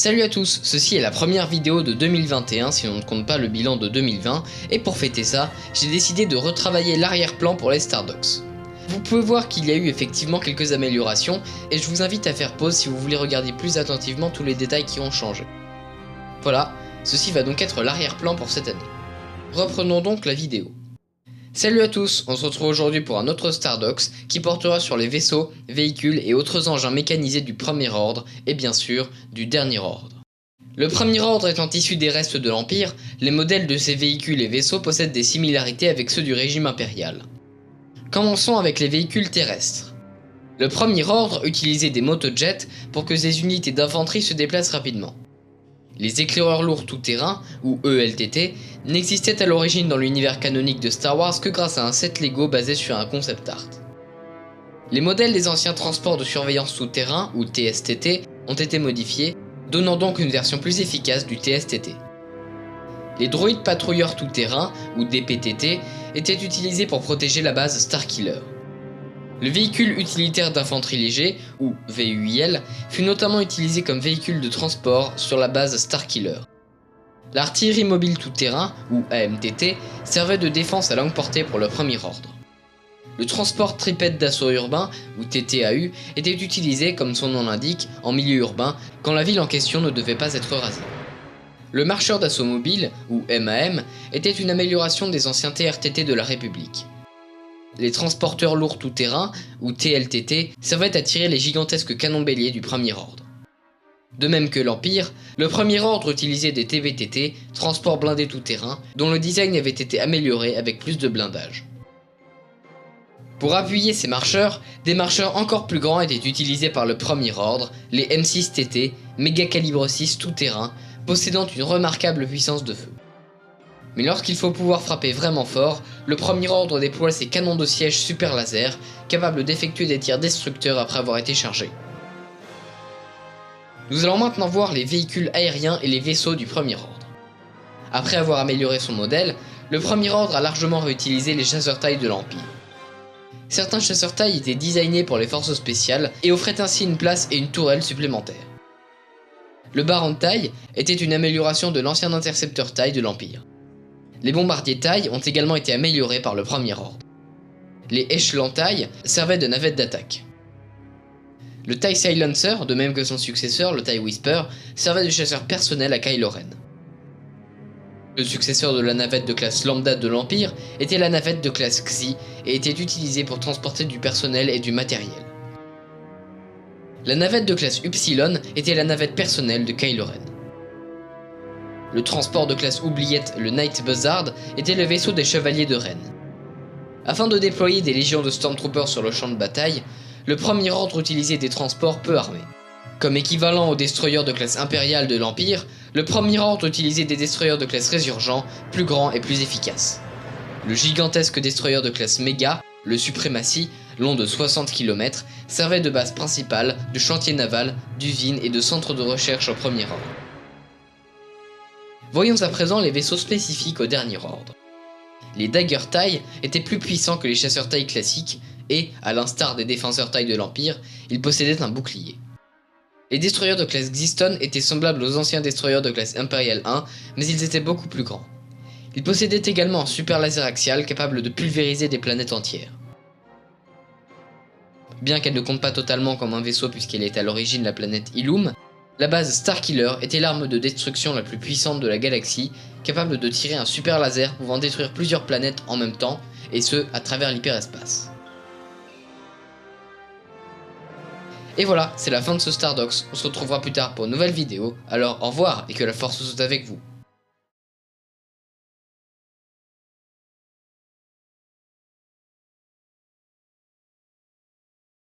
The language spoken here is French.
Salut à tous, ceci est la première vidéo de 2021 si on ne compte pas le bilan de 2020, et pour fêter ça, j'ai décidé de retravailler l'arrière-plan pour les Stardogs. Vous pouvez voir qu'il y a eu effectivement quelques améliorations, et je vous invite à faire pause si vous voulez regarder plus attentivement tous les détails qui ont changé. Voilà, ceci va donc être l'arrière-plan pour cette année. Reprenons donc la vidéo. Salut à tous, on se retrouve aujourd'hui pour un autre Stardogs qui portera sur les vaisseaux, véhicules et autres engins mécanisés du premier ordre et bien sûr du dernier ordre. Le premier ordre étant issu des restes de l'Empire, les modèles de ces véhicules et vaisseaux possèdent des similarités avec ceux du régime impérial. Commençons avec les véhicules terrestres. Le premier ordre utilisait des motojets pour que ces unités d'infanterie se déplacent rapidement. Les éclaireurs lourds tout-terrain, ou ELTT, n'existaient à l'origine dans l'univers canonique de Star Wars que grâce à un set Lego basé sur un concept art. Les modèles des anciens transports de surveillance tout-terrain, ou TSTT, ont été modifiés, donnant donc une version plus efficace du TSTT. Les droïdes patrouilleurs tout-terrain, ou DPTT, étaient utilisés pour protéger la base Starkiller. Le véhicule utilitaire d'infanterie léger, ou VUIL, fut notamment utilisé comme véhicule de transport sur la base Starkiller. L'artillerie mobile tout-terrain, ou AMTT, servait de défense à longue portée pour le premier ordre. Le transport tripède d'assaut urbain, ou TTAU, était utilisé, comme son nom l'indique, en milieu urbain, quand la ville en question ne devait pas être rasée. Le marcheur d'assaut mobile, ou MAM, était une amélioration des anciens TRTT de la République. Les transporteurs lourds tout-terrain, ou TLTT, servaient à tirer les gigantesques canons béliers du premier ordre. De même que l'Empire, le premier ordre utilisait des TVTT, transports blindés tout-terrain, dont le design avait été amélioré avec plus de blindage. Pour appuyer ces marcheurs, des marcheurs encore plus grands étaient utilisés par le premier ordre, les M6TT, méga calibre 6 tout-terrain, possédant une remarquable puissance de feu. Mais lorsqu'il faut pouvoir frapper vraiment fort, le premier ordre déploie ses canons de siège super laser, capables d'effectuer des tirs destructeurs après avoir été chargés. Nous allons maintenant voir les véhicules aériens et les vaisseaux du premier ordre. Après avoir amélioré son modèle, le premier ordre a largement réutilisé les chasseurs-taille de l'Empire. Certains chasseurs-taille étaient designés pour les forces spéciales et offraient ainsi une place et une tourelle supplémentaires. Le Baron taille était une amélioration de l'ancien intercepteur taille de l'Empire. Les bombardiers taille ont également été améliorés par le premier ordre. Les échelons taille servaient de navettes d'attaque. Le TIE Silencer, de même que son successeur, le TIE Whisper, servait de chasseur personnel à Kylo Ren. Le successeur de la navette de classe Lambda de l'Empire était la navette de classe Xi et était utilisée pour transporter du personnel et du matériel. La navette de classe Upsilon était la navette personnelle de Kylo Ren. Le transport de classe oubliette, le Night Buzzard, était le vaisseau des chevaliers de Ren. Afin de déployer des légions de Stormtroopers sur le champ de bataille, le premier ordre utilisait des transports peu armés. Comme équivalent aux destroyers de classe impériale de l'Empire, le premier ordre utilisait des destroyers de classe Résurgent, plus grands et plus efficaces. Le gigantesque destroyer de classe Méga, le Supremacy, long de 60 km, servait de base principale, de chantier naval, d'usine et de centre de recherche au premier ordre. Voyons à présent les vaisseaux spécifiques au dernier ordre. Les Dagger taille étaient plus puissants que les chasseurs taille classiques et, à l'instar des défenseurs taille de l'Empire, ils possédaient un bouclier. Les destroyers de classe Xiston étaient semblables aux anciens destroyers de classe Imperial 1, mais ils étaient beaucoup plus grands. Ils possédaient également un super laser axial capable de pulvériser des planètes entières. Bien qu'elle ne compte pas totalement comme un vaisseau puisqu'elle est à l'origine la planète Ilum, la base Starkiller était l'arme de destruction la plus puissante de la galaxie, capable de tirer un super laser pouvant détruire plusieurs planètes en même temps, et ce, à travers l'hyperespace. Et voilà, c'est la fin de ce Stardogs, on se retrouvera plus tard pour une nouvelle vidéo, alors au revoir et que la force soit avec vous.